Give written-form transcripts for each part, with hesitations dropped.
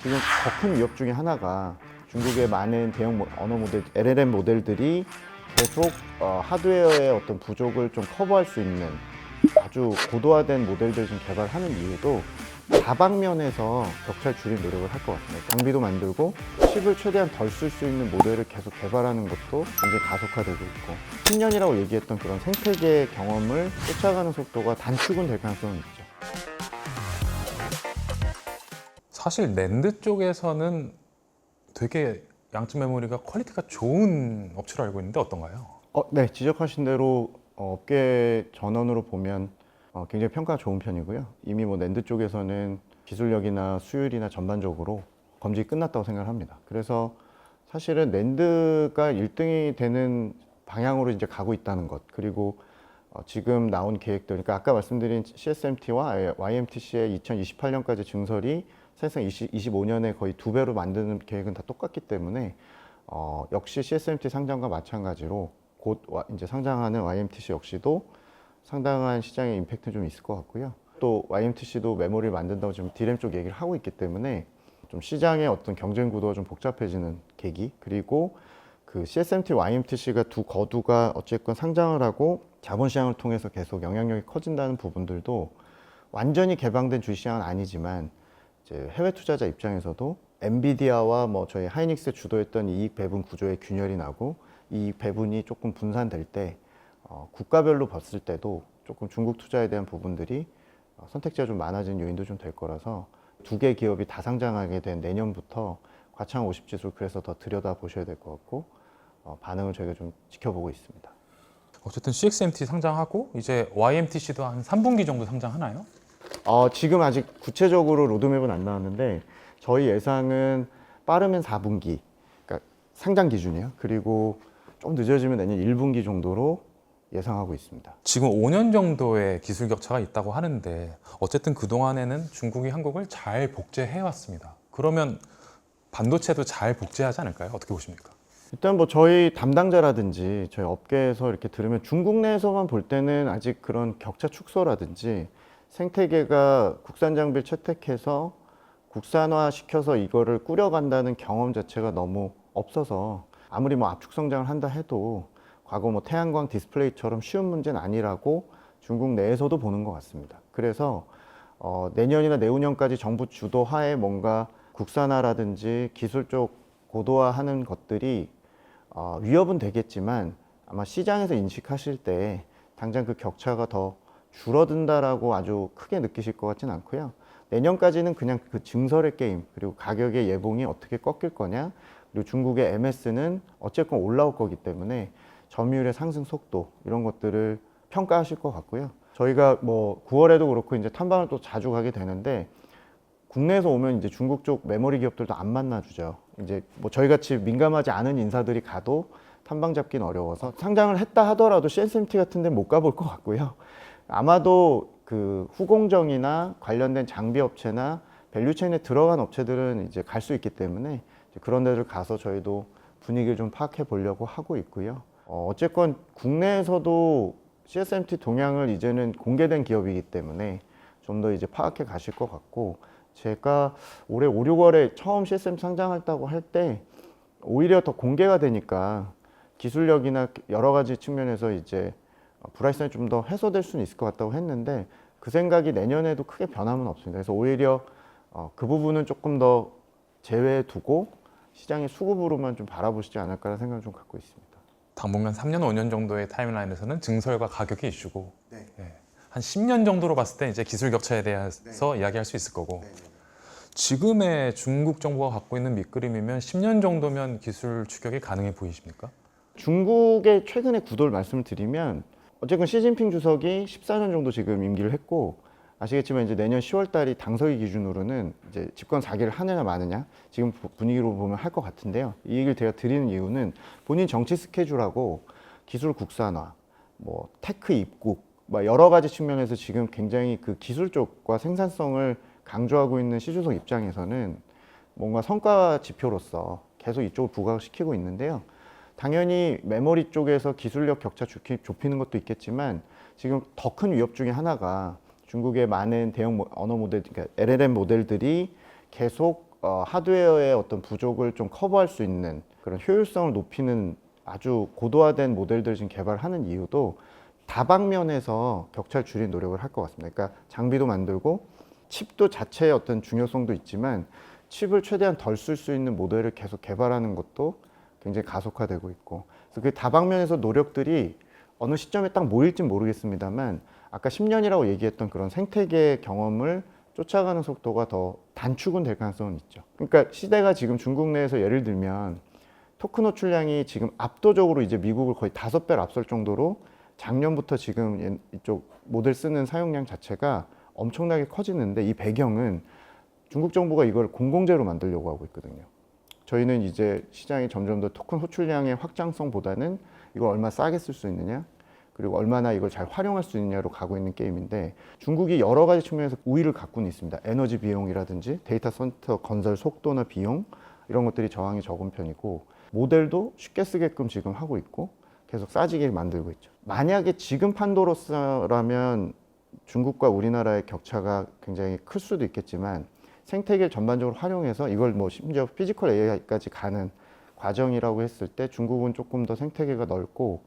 지금 더 큰 위협 중에 하나가 중국의 많은 대형 언어 모델, LLM 모델들이 계속 하드웨어의 어떤 부족을 좀 커버할 수 있는 아주 고도화된 모델들을 좀 개발하는 이유도 다방면에서 격차를 줄일 노력을 할 것 같습니다. 장비도 만들고 칩을 최대한 덜 쓸 수 있는 모델을 계속 개발하는 것도 굉장히 가속화되고 있고 10년이라고 얘기했던 그런 생태계 경험을 쫓아가는 속도가 단축은 될 가능성은 있죠. 사실 낸드 쪽에서는 되게 양측 메모리가 퀄리티가 좋은 업체로 알고 있는데 어떤가요? 네, 지적하신 대로 업계 전원으로 보면 굉장히 평가가 좋은 편이고요. 이미 뭐 낸드 쪽에서는 기술력이나 수율이나 전반적으로 검증이 끝났다고 생각을 합니다. 그래서 사실은 낸드가 1등이 되는 방향으로 이제 가고 있다는 것, 그리고 지금 나온 계획들, 그러니까 아까 말씀드린 CSMT와 YMTC의 2028년까지 증설이 사실상 25년에 거의 2배로 만드는 계획은 다 똑같기 때문에 역시 CSMT 상장과 마찬가지로 곧 이제 상장하는 YMTC 역시도 상당한 시장의 임팩트는 좀 있을 것 같고요. 또 YMTC도 메모리를 만든다고 지금 D램 쪽 얘기를 하고 있기 때문에 좀 시장의 어떤 경쟁 구도가 좀 복잡해지는 계기, 그리고 그 CSMT, YMTC가 두 거두가 어쨌건 상장을 하고 자본시장을 통해서 계속 영향력이 커진다는 부분들도 완전히 개방된 주식시장은 아니지만 이제 해외 투자자 입장에서도 엔비디아와 뭐 저희 하이닉스 주도했던 이익 배분 구조의 균열이 나고 이익 배분이 조금 분산될 때 국가별로 봤을 때도 조금 중국 투자에 대한 부분들이 선택지가 좀 많아진 요인도 좀 될 거라서 두 개 기업이 다 상장하게 된 내년부터 과창 50 지수를 그래서 더 들여다 보셔야 될 것 같고 반응을 저희가 좀 지켜보고 있습니다. 어쨌든 CXMT 상장하고 이제 YMTC도 한 3분기 정도 상장하나요? 지금 아직 구체적으로 로드맵은 안 나왔는데 저희 예상은 빠르면 4분기, 그러니까 상장 기준이요. 그리고 좀 늦어지면 내년 1분기 정도로 예상하고 있습니다. 지금 5년 정도의 기술 격차가 있다고 하는데 어쨌든 그동안에는 중국이 한국을 잘 복제해 왔습니다. 그러면 반도체도 잘 복제하지 않을까요? 어떻게 보십니까? 일단 뭐 저희 담당자라든지 저희 업계에서 이렇게 들으면 중국 내에서만 볼 때는 아직 그런 격차 축소라든지 생태계가 국산 장비를 채택해서 국산화 시켜서 이거를 꾸려간다는 경험 자체가 너무 없어서 아무리 뭐 압축 성장을 한다 해도 과거 뭐 태양광 디스플레이처럼 쉬운 문제는 아니라고 중국 내에서도 보는 것 같습니다. 그래서 내년이나 내후년까지 정부 주도 하에 뭔가 국산화라든지 기술 쪽 고도화하는 것들이 위협은 되겠지만 아마 시장에서 인식하실 때 당장 그 격차가 더 줄어든다라고 아주 크게 느끼실 것 같진 않고요. 내년까지는 그냥 그 증설의 게임, 그리고 가격의 예봉이 어떻게 꺾일 거냐, 그리고 중국의 MS는 어쨌건 올라올 거기 때문에 점유율의 상승 속도 이런 것들을 평가하실 것 같고요. 저희가 뭐 9월에도 그렇고 이제 탐방을 또 자주 가게 되는데 국내에서 오면 이제 중국 쪽 메모리 기업들도 안 만나주죠. 이제 뭐 저희 같이 민감하지 않은 인사들이 가도 탐방 잡기는 어려워서 상장을 했다 하더라도 CSMT 같은 데는 못 가볼 것 같고요. 아마도 그 후공정이나 관련된 장비 업체나 밸류체인에 들어간 업체들은 이제 갈 수 있기 때문에 그런 데를 가서 저희도 분위기를 좀 파악해 보려고 하고 있고요. 어쨌건 국내에서도 CSMT 동향을 이제는 공개된 기업이기 때문에 좀 더 이제 파악해 가실 것 같고, 제가 올해 5, 6월에 처음 CSMT 상장했다고 할 때 오히려 더 공개가 되니까 기술력이나 여러 가지 측면에서 이제 불확실성이 좀 더 해소될 수는 있을 것 같다고 했는데 그 생각이 내년에도 크게 변함은 없습니다. 그래서 오히려 그 부분은 조금 더 제외해 두고 시장의 수급으로만 좀 바라보시지 않을까라는 생각을 좀 갖고 있습니다. 당분간 3년, 5년 정도의 타임라인에서는 증설과 가격이 이슈고 한 10년 정도로 봤을 때 이제 기술 격차에 대해서 이야기할 수 있을 거고 지금의 중국 정부가 갖고 있는 밑그림이면 10년 정도면 기술 추격이 가능해 보이십니까? 중국의 최근의 구도를 말씀을 드리면 어쨌건 시진핑 주석이 14년 정도 지금 임기를 했고 아시겠지만 이제 내년 10월 달이 당서기 기준으로는 이제 집권 4기를 하느냐 마느냐 지금 분위기로 보면 할 것 같은데요. 이 얘기를 제가 드리는 이유는 본인 정치 스케줄하고 기술 국산화, 뭐 테크 입국, 뭐 여러 가지 측면에서 지금 굉장히 그 기술 쪽과 생산성을 강조하고 있는 시 주석 입장에서는 뭔가 성과 지표로서 계속 이쪽을 부각시키고 있는데요. 당연히 메모리 쪽에서 기술력 격차 좁히는 것도 있겠지만 지금 더 큰 위협 중에 하나가 중국의 많은 대형 언어 모델, 그러니까 LLM 모델들이 계속 하드웨어의 어떤 부족을 좀 커버할 수 있는 그런 효율성을 높이는 아주 고도화된 모델들을 지금 개발하는 이유도 다방면에서 격차를 줄이는 노력을 할 것 같습니다. 그러니까 장비도 만들고 칩도 자체의 어떤 중요성도 있지만 칩을 최대한 덜 쓸 수 있는 모델을 계속 개발하는 것도 굉장히 가속화되고 있고, 그래서 그 다방면에서 노력들이 어느 시점에 딱 모일진 모르겠습니다만 아까 10년이라고 얘기했던 그런 생태계 경험을 쫓아가는 속도가 더 단축은 될 가능성은 있죠. 그러니까 시대가 지금 중국 내에서 예를 들면 토큰 호출량이 지금 압도적으로 이제 미국을 거의 5배를 앞설 정도로 작년부터 지금 이쪽 모델 쓰는 사용량 자체가 엄청나게 커지는데, 이 배경은 중국 정부가 이걸 공공재로 만들려고 하고 있거든요. 저희는 이제 시장이 점점 더 토큰 호출량의 확장성보다는 이걸 얼마나 싸게 쓸 수 있느냐, 그리고 얼마나 이걸 잘 활용할 수 있느냐로 가고 있는 게임인데, 중국이 여러 가지 측면에서 우위를 갖고는 있습니다. 에너지 비용이라든지 데이터 센터 건설 속도나 비용, 이런 것들이 저항이 적은 편이고, 모델도 쉽게 쓰게끔 지금 하고 있고 계속 싸지게 만들고 있죠. 만약에 지금 판도로서라면 중국과 우리나라의 격차가 굉장히 클 수도 있겠지만, 생태계를 전반적으로 활용해서 이걸 뭐 심지어 피지컬 AI까지 가는 과정이라고 했을 때 중국은 조금 더 생태계가 넓고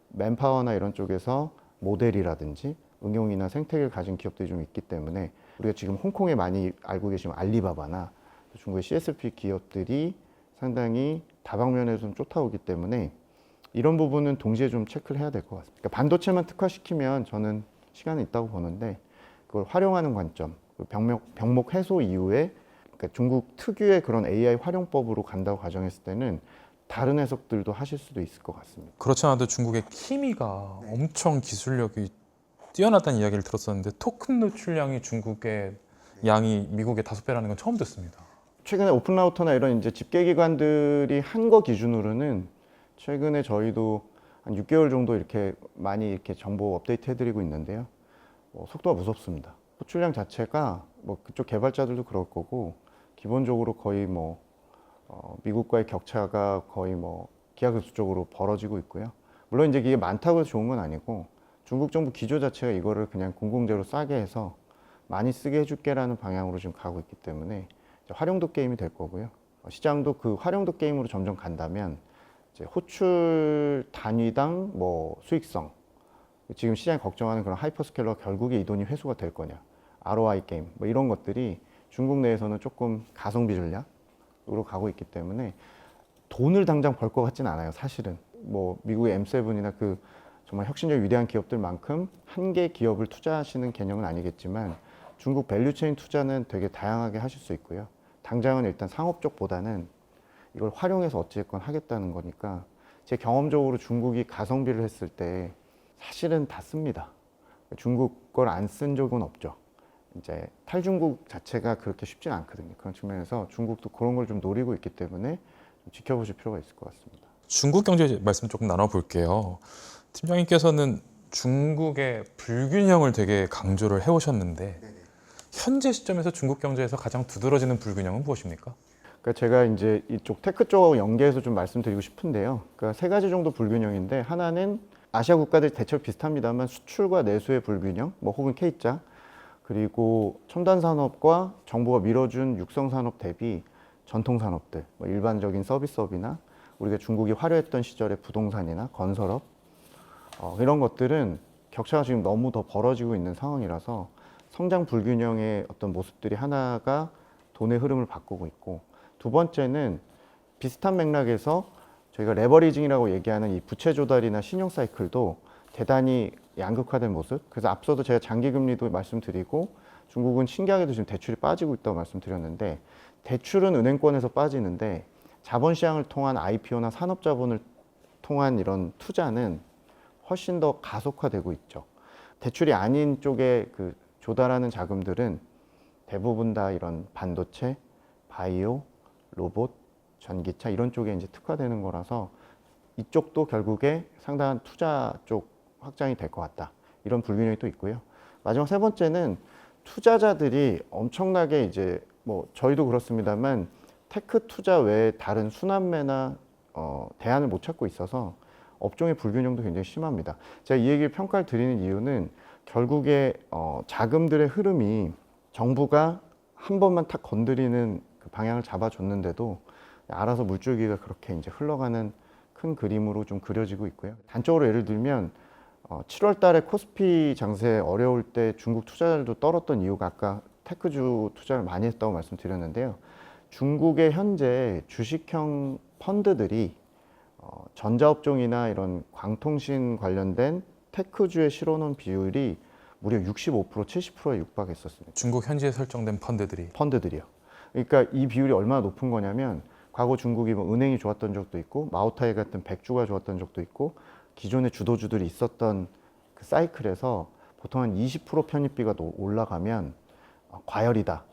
맨파워나 이런 쪽에서 모델이라든지 응용이나 생태계를 가진 기업들이 좀 있기 때문에, 우리가 지금 홍콩에 많이 알고 계시는 알리바바나 중국의 CSP 기업들이 상당히 다방면에서 좀 쫓아오기 때문에 이런 부분은 동시에 좀 체크를 해야 될 것 같습니다. 그러니까 반도체만 특화시키면 저는 시간이 있다고 보는데, 그걸 활용하는 관점, 병목 해소 이후에 그러니까 중국 특유의 그런 AI 활용법으로 간다고 가정했을 때는 다른 해석들도 하실 수도 있을 것 같습니다. 그렇지 않아도 중국의 키미가 엄청 기술력이 뛰어나다는 이야기를 들었었는데 토큰 노출량이 중국의 양이 미국의 5배라는 건 처음 듣습니다. 최근에 오픈라우터나 이런 이제 집계 기관들이 한 거 기준으로는 최근에 저희도 한 6개월 정도 이렇게 많이 이렇게 정보 업데이트 해드리고 있는데요. 속도가 무섭습니다. 호출량 자체가 뭐 그쪽 개발자들도 그럴 거고, 기본적으로 거의 미국과의 격차가 거의 기하급수적으로 벌어지고 있고요. 물론 이제 이게 많다고 해서 좋은 건 아니고, 중국 정부 기조 자체가 이거를 그냥 공공재로 싸게 해서 많이 쓰게 해줄게라는 방향으로 지금 가고 있기 때문에 활용도 게임이 될 거고요. 시장도 그 활용도 게임으로 점점 간다면 이제 호출 단위당 수익성, 지금 시장이 걱정하는 그런 하이퍼스케일러가 결국에 이 돈이 회수가 될 거냐, ROI 게임 이런 것들이 중국 내에서는 조금 가성비 전략으로 가고 있기 때문에 돈을 당장 벌 것 같진 않아요. 사실은 미국의 M7이나 그 정말 혁신적 위대한 기업들만큼 한 개 기업을 투자하시는 개념은 아니겠지만, 중국 밸류체인 투자는 되게 다양하게 하실 수 있고요. 당장은 일단 상업 쪽보다는 이걸 활용해서 어찌됐건 하겠다는 거니까, 제 경험적으로 중국이 가성비를 했을 때 사실은 다 씁니다. 중국 걸 안 쓴 적은 없죠. 이제 탈중국 자체가 그렇게 쉽진 않거든요. 그런 측면에서 중국도 그런 걸 좀 노리고 있기 때문에 좀 지켜보실 필요가 있을 것 같습니다. 중국 경제 말씀 조금 나눠볼게요. 팀장님께서는 중국의 불균형을 되게 강조를 해오셨는데, 현재 시점에서 중국 경제에서 가장 두드러지는 불균형은 무엇입니까? 그러니까 제가 이제 이쪽 테크 쪽 연계해서 좀 말씀드리고 싶은데요. 그러니까 3가지 정도 불균형인데, 하나는 아시아 국가들 대체로 비슷합니다만 수출과 내수의 불균형, 혹은 K자, 그리고 첨단 산업과 정부가 밀어준 육성 산업 대비 전통 산업들, 일반적인 서비스업이나 우리가 중국이 화려했던 시절의 부동산이나 건설업, 이런 것들은 격차가 지금 너무 더 벌어지고 있는 상황이라서 성장 불균형의 어떤 모습들이 하나가 돈의 흐름을 바꾸고 있고, 두 번째는 비슷한 맥락에서 저희가 레버리징이라고 얘기하는 이 부채 조달이나 신용 사이클도 대단히 양극화된 모습. 그래서 앞서도 제가 장기금리도 말씀드리고, 중국은 신기하게도 지금 대출이 빠지고 있다고 말씀드렸는데, 대출은 은행권에서 빠지는데 자본시장을 통한 IPO나 산업자본을 통한 이런 투자는 훨씬 더 가속화되고 있죠. 대출이 아닌 쪽에 그 조달하는 자금들은 대부분 다 이런 반도체, 바이오, 로봇, 전기차 이런 쪽에 이제 특화되는 거라서 이쪽도 결국에 상당한 투자 쪽 확장이 될 것 같다. 이런 불균형이 또 있고요. 마지막 3번째는 투자자들이 엄청나게 이제 저희도 그렇습니다만 테크 투자 외에 다른 순환매나 대안을 못 찾고 있어서 업종의 불균형도 굉장히 심합니다. 제가 이 얘기를 평가를 드리는 이유는 결국에 자금들의 흐름이 정부가 한 번만 탁 건드리는 그 방향을 잡아줬는데도 알아서 물줄기가 그렇게 이제 흘러가는 큰 그림으로 좀 그려지고 있고요. 단적으로 예를 들면 7월 달에 코스피 장세 어려울 때 중국 투자자들도 떨었던 이유가 아까 테크주 투자를 많이 했다고 말씀드렸는데요. 중국의 현재 주식형 펀드들이 전자업종이나 이런 광통신 관련된 테크주에 실어놓은 비율이 무려 65%, 70%에 육박했었습니다. 중국 현지에 설정된 펀드들이요. 그러니까 이 비율이 얼마나 높은 거냐면 과거 중국이 뭐 은행이 좋았던 적도 있고 마오타이 같은 백주가 좋았던 적도 있고 기존의 주도주들이 있었던 그 사이클에서 보통 한 20% 편입비가 올라가면 과열이다.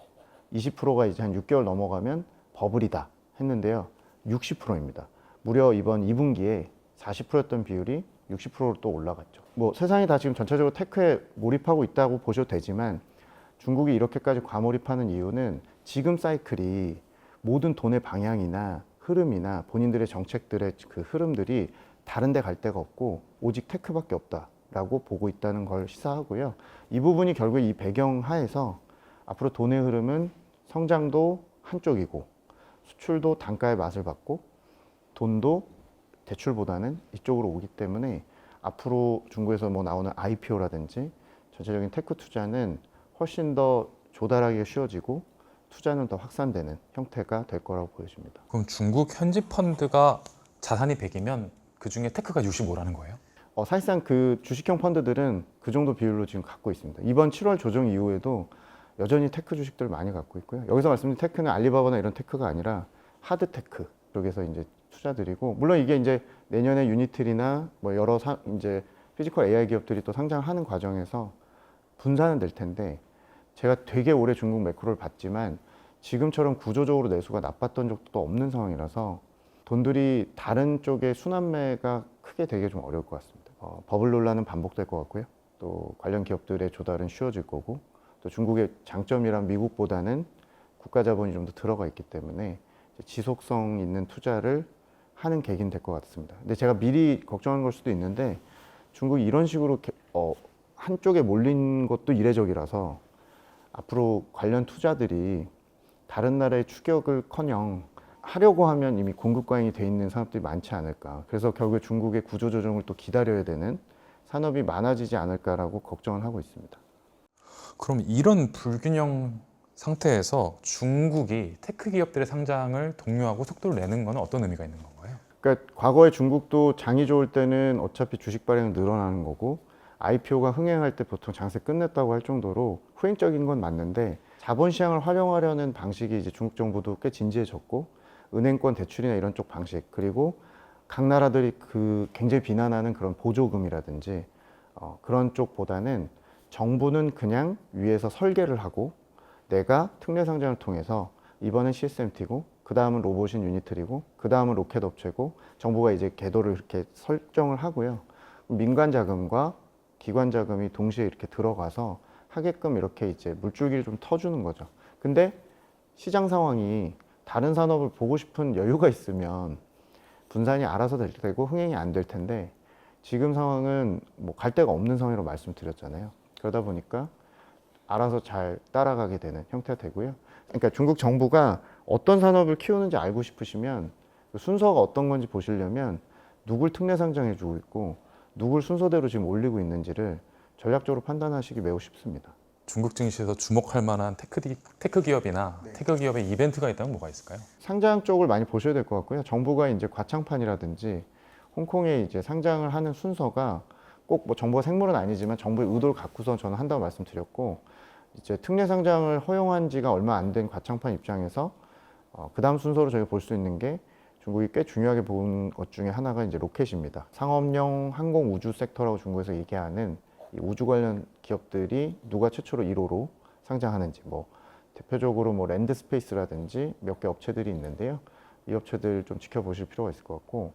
20%가 이제 한 6개월 넘어가면 버블이다 했는데요. 60%입니다. 무려 이번 2분기에 40%였던 비율이 60%로 또 올라갔죠. 뭐 세상이 다 지금 전체적으로 테크에 몰입하고 있다고 보셔도 되지만 중국이 이렇게까지 과몰입하는 이유는 지금 사이클이 모든 돈의 방향이나 흐름이나 본인들의 정책들의 그 흐름들이 다른 데 갈 데가 없고 오직 테크밖에 없다라고 보고 있다는 걸 시사하고요. 이 부분이 결국 이 배경 하에서 앞으로 돈의 흐름은 성장도 한쪽이고 수출도 단가의 맛을 받고 돈도 대출보다는 이쪽으로 오기 때문에 앞으로 중국에서 뭐 나오는 IPO라든지 전체적인 테크 투자는 훨씬 더 조달하기가 쉬워지고 투자는 더 확산되는 형태가 될 거라고 보여집니다. 그럼 중국 현지 펀드가 자산이 100이면 그 중에 테크가 65라는 거예요? 사실상 그 주식형 펀드들은 그 정도 비율로 지금 갖고 있습니다. 이번 7월 조정 이후에도 여전히 테크 주식들 많이 갖고 있고요. 여기서 말씀드린 테크는 알리바바나 이런 테크가 아니라 하드 테크 쪽에서 이제 투자들이고, 물론 이게 이제 내년에 유니트리나 뭐 여러 이제 피지컬 AI 기업들이 또 상장하는 과정에서 분산은 될 텐데, 제가 되게 오래 중국 매크로를 봤지만 지금처럼 구조적으로 내수가 나빴던 적도 없는 상황이라서 돈들이 다른 쪽에 순환매가 크게 되게 좀 어려울 것 같습니다. 버블 논란은 반복될 것 같고요. 또 관련 기업들의 조달은 쉬워질 거고, 또 중국의 장점이란 미국보다는 국가 자본이 좀 더 들어가 있기 때문에 지속성 있는 투자를 하는 계기는 될 것 같습니다. 근데 제가 미리 걱정한 걸 수도 있는데 중국이 이런 식으로 한쪽에 몰린 것도 이례적이라서 앞으로 관련 투자들이 다른 나라의 추격을커녕 하려고 하면 이미 공급 과잉이 돼 있는 산업들이 많지 않을까. 그래서 결국에 중국의 구조 조정을 또 기다려야 되는 산업이 많아지지 않을까라고 걱정을 하고 있습니다. 그럼 이런 불균형 상태에서 중국이 테크 기업들의 상장을 독려하고 속도를 내는 건 어떤 의미가 있는 건가요? 그러니까 과거에 중국도 장이 좋을 때는 어차피 주식 발행은 늘어나는 거고 IPO가 흥행할 때 보통 장세 끝냈다고 할 정도로 후행적인 건 맞는데, 자본시장을 활용하려는 방식이 이제 중국 정부도 꽤 진지해졌고, 은행권 대출이나 이런 쪽 방식, 그리고 각 나라들이 그 굉장히 비난하는 그런 보조금이라든지 그런 쪽보다는 정부는 그냥 위에서 설계를 하고 내가 특례 상장을 통해서 이번엔 CSMT고 그 다음은 로봇인 유니트리고 그 다음은 로켓 업체고 정부가 이제 궤도를 이렇게 설정을 하고요. 민간 자금과 기관 자금이 동시에 이렇게 들어가서 하게끔 이렇게 이제 물줄기를 좀 터주는 거죠. 근데 시장 상황이 다른 산업을 보고 싶은 여유가 있으면 분산이 알아서 될 테고 흥행이 안 될 텐데, 지금 상황은 뭐 갈 데가 없는 상황이라고 말씀드렸잖아요. 그러다 보니까 알아서 잘 따라가게 되는 형태가 되고요. 그러니까 중국 정부가 어떤 산업을 키우는지 알고 싶으시면 그 순서가 어떤 건지 보시려면 누굴 특례 상장해 주고 있고 누굴 순서대로 지금 올리고 있는지를 전략적으로 판단하시기 매우 쉽습니다. 중국 증시에서 주목할 만한 테크 기업이나 테크 기업의 이벤트가 있다면 뭐가 있을까요? 상장 쪽을 많이 보셔야 될 것 같고요. 정부가 이제 과창판이라든지 홍콩에 이제 상장을 하는 순서가 꼭 뭐 정부가 생물은 아니지만 정부의 의도를 갖고서 저는 한다고 말씀드렸고, 이제 특례 상장을 허용한 지가 얼마 안 된 과창판 입장에서 그 다음 순서로 저희가 볼 수 있는 게 중국이 꽤 중요하게 본 것 중에 하나가 이제 로켓입니다. 상업용 항공 우주 섹터라고 중국에서 얘기하는 이 우주 관련 기업들이 누가 최초로 1호로 상장하는지, 뭐 대표적으로 뭐 랜드스페이스라든지 몇 개 업체들이 있는데요. 이 업체들 좀 지켜보실 필요가 있을 것 같고,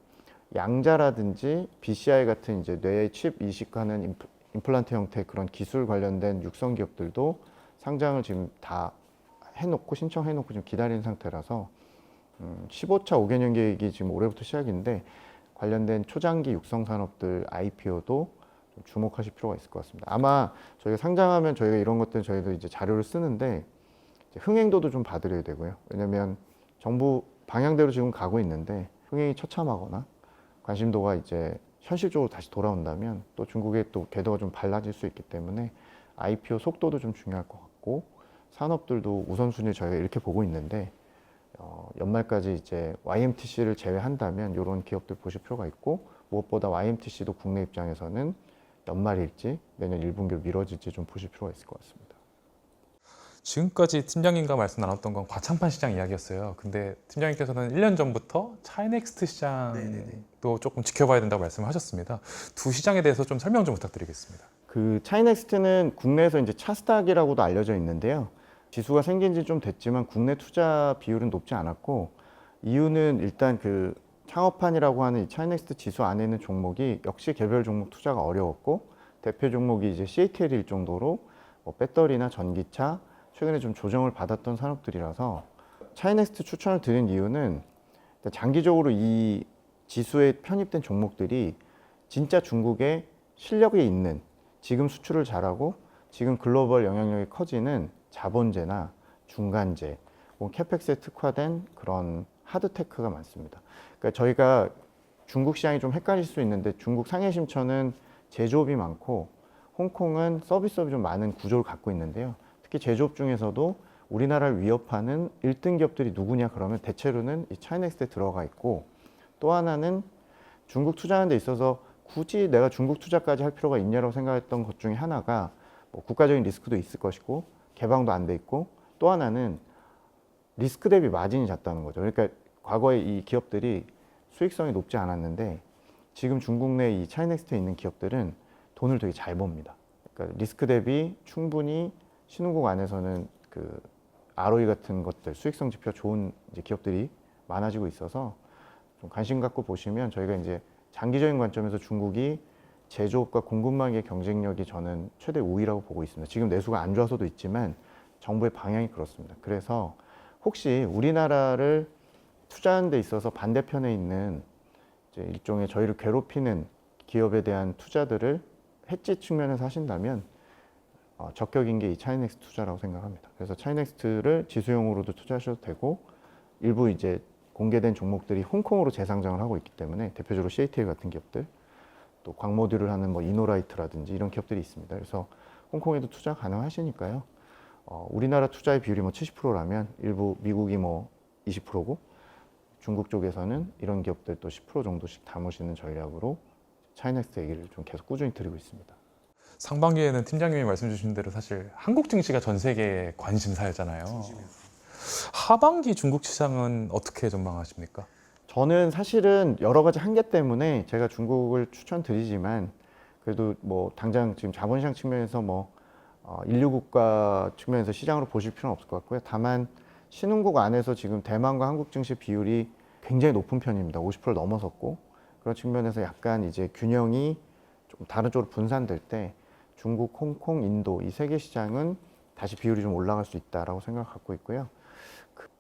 양자라든지 BCI 같은 이제 뇌에 칩 이식하는 임플란트 형태 그런 기술 관련된 육성 기업들도 상장을 지금 다 해놓고 신청해놓고 지금 기다리는 상태라서 15차 5개년 계획이 지금 올해부터 시작인데 관련된 초장기 육성 산업들 IPO도 좀 주목하실 필요가 있을 것 같습니다. 아마 저희가 상장하면 저희가 이런 것들 저희도 이제 자료를 쓰는데 이제 흥행도도 좀 봐드려야 되고요. 왜냐면 정부 방향대로 지금 가고 있는데 흥행이 처참하거나 관심도가 이제 현실적으로 다시 돌아온다면 또 중국의 또 궤도가 좀 달라질 수 있기 때문에 IPO 속도도 좀 중요할 것 같고 산업들도 우선순위를 저희가 이렇게 보고 있는데 연말까지 이제 YMTC를 제외한다면 이런 기업들 보실 필요가 있고 무엇보다 YMTC도 국내 입장에서는 연말일지 내년 1분기로 미뤄질지 좀 보실 필요가 있을 것 같습니다. 지금까지 팀장님과 말씀 나눴던 건 과창판 시장 이야기였어요. 근데 팀장님께서는 1년 전부터 차이넥스트 시장도 조금 지켜봐야 된다고 말씀하셨습니다. 두 시장에 대해서 좀 설명 좀 부탁드리겠습니다. 그 차이넥스트는 국내에서 이제 차스닥이라고도 알려져 있는데요. 지수가 생긴 지 좀 됐지만 국내 투자 비율은 높지 않았고 이유는 일단 그 창업판이라고 하는 이 차이넥스트 지수 안에 있는 종목이 역시 개별 종목 투자가 어려웠고 대표 종목이 이제 CATL일 정도로 뭐 배터리나 전기차 최근에 좀 조정을 받았던 산업들이라서 차이넥스트 추천을 드린 이유는 장기적으로 이 지수에 편입된 종목들이 진짜 중국에 실력이 있는 지금 수출을 잘하고 지금 글로벌 영향력이 커지는 자본재나 중간재, 캐펙스에 특화된 그런 하드테크가 많습니다. 그러니까 저희가 중국 시장이 좀 헷갈릴 수 있는데 중국 상해심처는 제조업이 많고 홍콩은 서비스업이 좀 많은 구조를 갖고 있는데요. 특히 제조업 중에서도 우리나라를 위협하는 1등 기업들이 누구냐 그러면 대체로는 이 차이넥스트에 들어가 있고 또 하나는 중국 투자하는 데 있어서 굳이 내가 중국 투자까지 할 필요가 있냐고 생각했던 것 중에 하나가 뭐 국가적인 리스크도 있을 것이고 개방도 안 돼 있고 또 하나는 리스크 대비 마진이 작다는 거죠. 그러니까 과거에 이 기업들이 수익성이 높지 않았는데 지금 중국 내 이 차이넥스트에 있는 기업들은 돈을 되게 잘 법니다. 그러니까 리스크 대비 충분히 신흥국 안에서는 그 ROE 같은 것들 수익성 지표 좋은 이제 기업들이 많아지고 있어서 좀 관심 갖고 보시면 저희가 이제 장기적인 관점에서 중국이 제조업과 공급망의 경쟁력이 저는 최대 우위라고 보고 있습니다. 지금 내수가 안 좋아서도 있지만 정부의 방향이 그렇습니다. 그래서 혹시 우리나라를 투자하는 데 있어서 반대편에 있는 이제 일종의 저희를 괴롭히는 기업에 대한 투자들을 해지 측면에서 하신다면 적격인 게 이 차이넥스트 투자라고 생각합니다. 그래서 차이넥스트를 지수용으로도 투자하셔도 되고 일부 이제 공개된 종목들이 홍콩으로 재상장을 하고 있기 때문에 대표적으로 CATL 같은 기업들 또 광모듈을 하는 뭐 이노라이트라든지 이런 기업들이 있습니다. 그래서 홍콩에도 투자 가능하시니까요. 우리나라 투자의 비율이 뭐 70%라면 일부 미국이 뭐 20%고 중국 쪽에서는 이런 기업들 또 10% 정도씩 담으시는 전략으로 차이넥스트 얘기를 좀 계속 꾸준히 드리고 있습니다. 상반기에는 팀장님이 말씀 주신 대로 사실 한국 증시가 전 세계의 관심사였잖아요. 하반기 중국 시장은 어떻게 전망하십니까? 저는 사실은 여러 가지 한계 때문에 제가 중국을 추천드리지만 그래도 뭐 당장 지금 자본시장 측면에서 뭐 인류 국가 측면에서 시장으로 보실 필요는 없을 것 같고요. 다만 신흥국 안에서 지금 대만과 한국 증시 비율이 굉장히 높은 편입니다. 50% 넘어섰고 그런 측면에서 약간 이제 균형이 좀 다른 쪽으로 분산될 때 중국, 홍콩, 인도 이 세 개 시장은 다시 비율이 좀 올라갈 수 있다라고 생각을 갖고 있고요.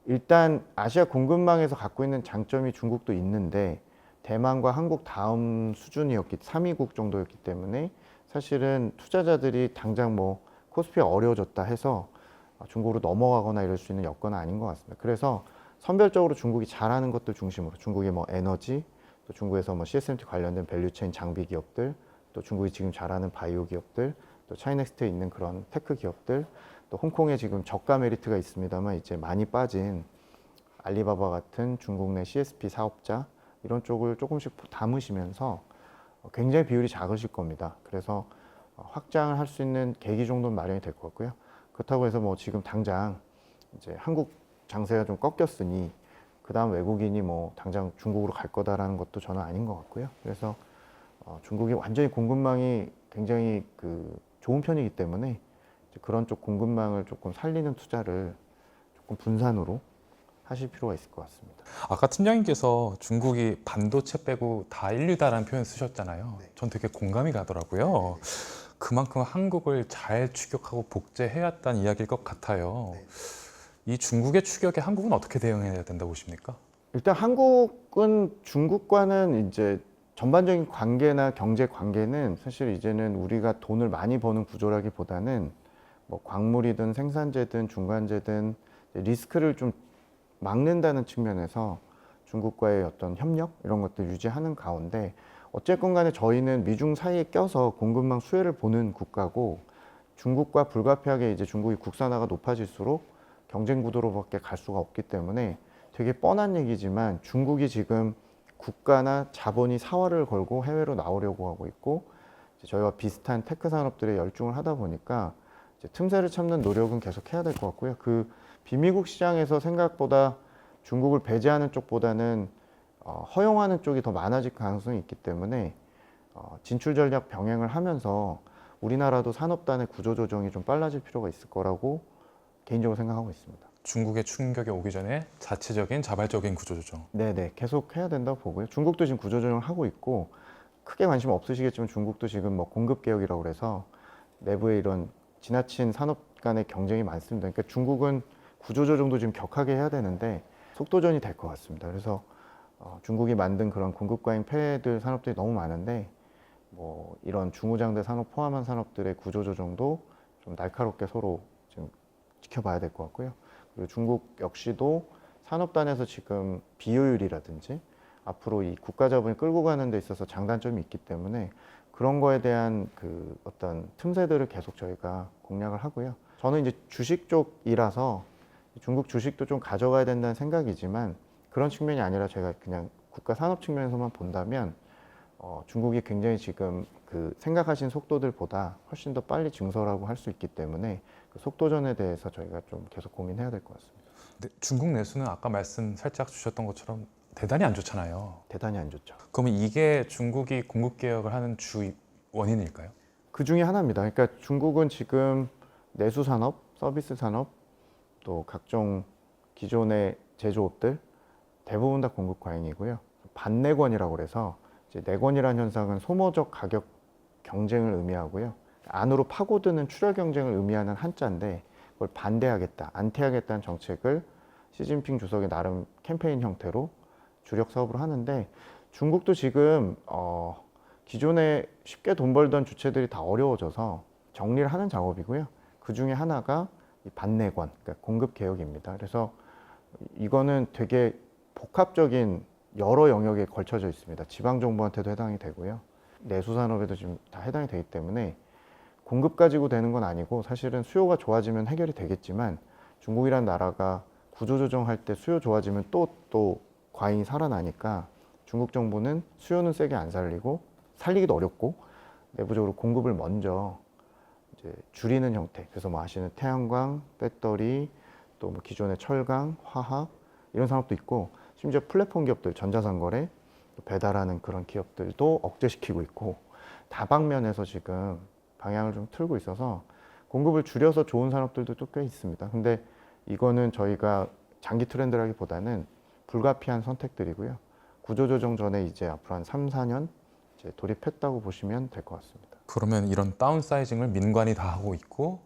일단 아시아 공급망에서 갖고 있는 장점이 중국도 있는데 대만과 한국 다음 수준이었기 3위국 정도였기 때문에 사실은 투자자들이 당장 뭐 코스피가 어려워졌다 해서 중국으로 넘어가거나 이럴 수 있는 여건은 아닌 것 같습니다. 그래서 선별적으로 중국이 잘하는 것들 중심으로 중국의 뭐 에너지 또 중국에서 뭐 CSMT 관련된 밸류체인 장비 기업들 또 중국이 지금 잘하는 바이오 기업들 또 차이넥스트에 있는 그런 테크 기업들 또 홍콩에 지금 저가 메리트가 있습니다만 이제 많이 빠진 알리바바 같은 중국 내 CSP 사업자 이런 쪽을 조금씩 담으시면서 굉장히 비율이 작으실 겁니다. 그래서 확장을 할 수 있는 계기 정도는 마련이 될 것 같고요. 그렇다고 해서 뭐 지금 당장 이제 한국 장세가 좀 꺾였으니 그 다음 외국인이 뭐 당장 중국으로 갈 거다라는 것도 저는 아닌 것 같고요. 그래서 중국이 완전히 공급망이 굉장히 그 좋은 편이기 때문에 그런 쪽 공급망을 조금 살리는 투자를 조금 분산으로 하실 필요가 있을 것 같습니다. 아까 팀장님께서 중국이 반도체 빼고 다 인류다라는 표현 쓰셨잖아요. 전 되게 공감이 가더라고요. 그만큼 한국을 잘 추격하고 복제해야 한다는 이야기일 것 같아요. 이 중국의 추격에 한국은 어떻게 대응해야 된다고 보십니까? 일단 한국은 중국과는 이제 전반적인 관계나 경제 관계는 사실 이제는 우리가 돈을 많이 버는 구조라기보다는 뭐 광물이든 생산재든 중간재든 리스크를 좀 막는다는 측면에서 중국과의 어떤 협력 이런 것들 유지하는 가운데 어쨌건 간에 저희는 미중 사이에 껴서 공급망 수혜를 보는 국가고 중국과 불가피하게 이제 중국이 국산화가 높아질수록 경쟁 구도로밖에 갈 수가 없기 때문에 되게 뻔한 얘기지만 중국이 지금 국가나 자본이 사활을 걸고 해외로 나오려고 하고 있고 이제 저희와 비슷한 테크 산업들에 열중을 하다 보니까 이제 틈새를 참는 노력은 계속 해야 될 것 같고요. 그 비미국 시장에서 생각보다 중국을 배제하는 쪽보다는 허용하는 쪽이 더 많아질 가능성이 있기 때문에 진출 전략 병행을 하면서 우리나라도 산업단의 구조 조정이 좀 빨라질 필요가 있을 거라고 개인적으로 생각하고 있습니다. 중국의 충격이 오기 전에 자체적인 자발적인 구조조정. 네네, 계속 해야 된다고 보고요. 중국도 지금 구조 조정을 하고 있고 크게 관심 없으시겠지만 중국도 지금 뭐 공급 개혁이라고 그래서 내부에 이런 지나친 산업 간의 경쟁이 많습니다. 그러니까 중국은 구조 조정도 지금 격하게 해야 되는데 속도전이 될 것 같습니다. 그래서 중국이 만든 그런 공급 과잉 폐해들 산업들이 너무 많은데 뭐 이런 중후장대 산업 포함한 산업들의 구조 조정도 좀 날카롭게 서로 지금 지켜봐야 될 것 같고요. 그리고 중국 역시도 산업단에서 지금 비효율이라든지 앞으로 이 국가 자본이 끌고 가는 데 있어서 장단점이 있기 때문에 그런 거에 대한 그 어떤 틈새들을 계속 저희가 공략을 하고요. 저는 이제 주식 쪽이라서 중국 주식도 좀 가져가야 된다는 생각이지만 그런 측면이 아니라 제가 그냥 국가 산업 측면에서만 본다면 중국이 굉장히 지금 그 생각하신 속도들보다 훨씬 더 빨리 증설하고 할 수 있기 때문에 그 속도전에 대해서 저희가 좀 계속 고민해야 될 것 같습니다. 근데 중국 내수는 아까 말씀 살짝 주셨던 것처럼 대단히 안 좋잖아요. 대단히 안 좋죠. 그러면 이게 중국이 공급 개혁을 하는 주 원인일까요? 그 중에 하나입니다. 그러니까 중국은 지금 내수 산업, 서비스 산업, 또 각종 기존의 제조업들 대부분 다 공급 과잉이고요. 반내권이라고 그래서 이제 내권이라는 현상은 소모적 가격 경쟁을 의미하고요. 안으로 파고드는 출혈 경쟁을 의미하는 한자인데 그걸 반대하겠다, 안티하겠다는 정책을 시진핑 주석이 나름 캠페인 형태로 주력 사업으로 하는데 중국도 지금 기존에 쉽게 돈 벌던 주체들이 다 어려워져서 정리를 하는 작업이고요. 그 중에 하나가 이 반내권, 그러니까 공급 개혁입니다. 그래서 이거는 되게 복합적인 여러 영역에 걸쳐져 있습니다. 지방정부한테도 해당이 되고요. 내수산업에도 지금 다 해당이 되기 때문에 공급 가지고 되는 건 아니고 사실은 수요가 좋아지면 해결이 되겠지만 중국이라는 나라가 구조조정할 때 수요 좋아지면 또 과잉이 살아나니까 중국 정부는 수요는 세게 안 살리고 살리기도 어렵고 내부적으로 공급을 먼저 이제 줄이는 형태. 그래서 뭐 아시는 태양광, 배터리, 또 뭐 기존의 철강, 화학 이런 산업도 있고 심지어 플랫폼 기업들, 전자상거래, 배달하는 그런 기업들도 억제시키고 있고 다방면에서 지금 방향을 좀 틀고 있어서 공급을 줄여서 좋은 산업들도 또 꽤 있습니다. 근데 이거는 저희가 장기 트렌드라기보다는 불가피한 선택들이고요. 구조조정 전에 이제 앞으로 한 3, 4년 이제 돌입했다고 보시면 될 것 같습니다. 그러면 이런 다운사이징을 민관이 다 하고 있고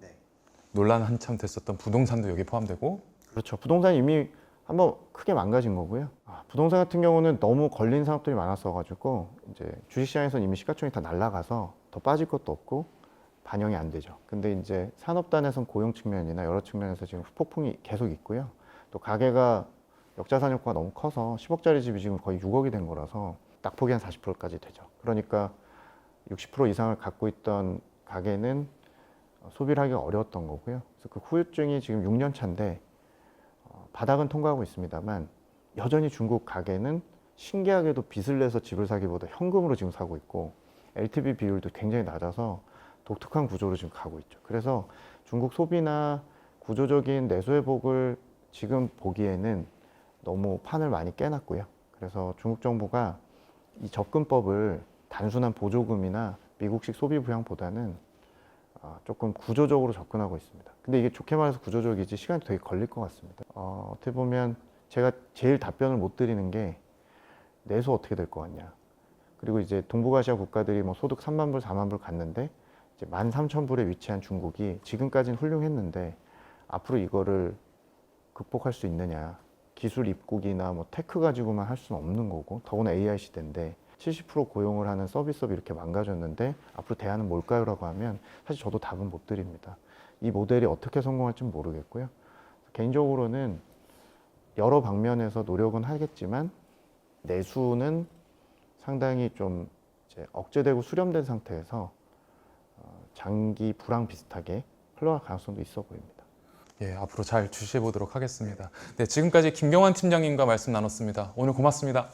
논란 한참 됐었던 부동산도 여기 포함되고 그렇죠. 부동산이 이미 한번 크게 망가진 거고요. 부동산 같은 경우는 너무 걸린 산업들이 많았어가지고 이제 주식시장에서는 이미 시가총이 다 날아가서 더 빠질 것도 없고 반영이 안 되죠. 근데 이제 산업단에선 고용 측면이나 여러 측면에서 지금 후폭풍이 계속 있고요. 또 가계가 역자산 효과가 너무 커서 10억짜리 집이 지금 거의 6억이 된 거라서 딱 폭이 한 40%까지 되죠. 그러니까 60% 이상을 갖고 있던 가계는 소비를 하기가 어려웠던 거고요. 그래서 그 후유증이 지금 6년 차인데 바닥은 통과하고 있습니다만 여전히 중국 가계는 신기하게도 빚을 내서 집을 사기보다 현금으로 지금 사고 있고 LTV 비율도 굉장히 낮아서 독특한 구조로 지금 가고 있죠. 그래서 중국 소비나 구조적인 내수 회복을 지금 보기에는 너무 판을 많이 깨놨고요. 그래서 중국 정부가 이 접근법을 단순한 보조금이나 미국식 소비 부양보다는 조금 구조적으로 접근하고 있습니다. 근데 이게 좋게 말해서 구조적이지 시간이 되게 걸릴 것 같습니다. 어떻게 보면 제가 제일 답변을 못 드리는 게 내수 어떻게 될 것 같냐. 그리고 이제 동북아시아 국가들이 뭐 소득 3만 불, 4만 불 갔는데 이제 13,000불에 위치한 중국이 지금까지는 훌륭했는데 앞으로 이거를 극복할 수 있느냐. 기술 입국이나 뭐 테크 가지고만 할 수는 없는 거고 더구나 AI 시대인데 70% 고용을 하는 서비스업이 이렇게 망가졌는데 앞으로 대안은 뭘까요? 라고 하면 사실 저도 답은 못 드립니다. 이 모델이 어떻게 성공할지는 모르겠고요. 개인적으로는 여러 방면에서 노력은 하겠지만 내수는 상당히 좀 이제 억제되고 수렴된 상태에서 장기 불황 비슷하게 흘러갈 가능성도 있어 보입니다. 예, 앞으로 잘 주시해 보도록 하겠습니다. 네, 지금까지 김경환 팀장님과 말씀 나눴습니다. 오늘 고맙습니다.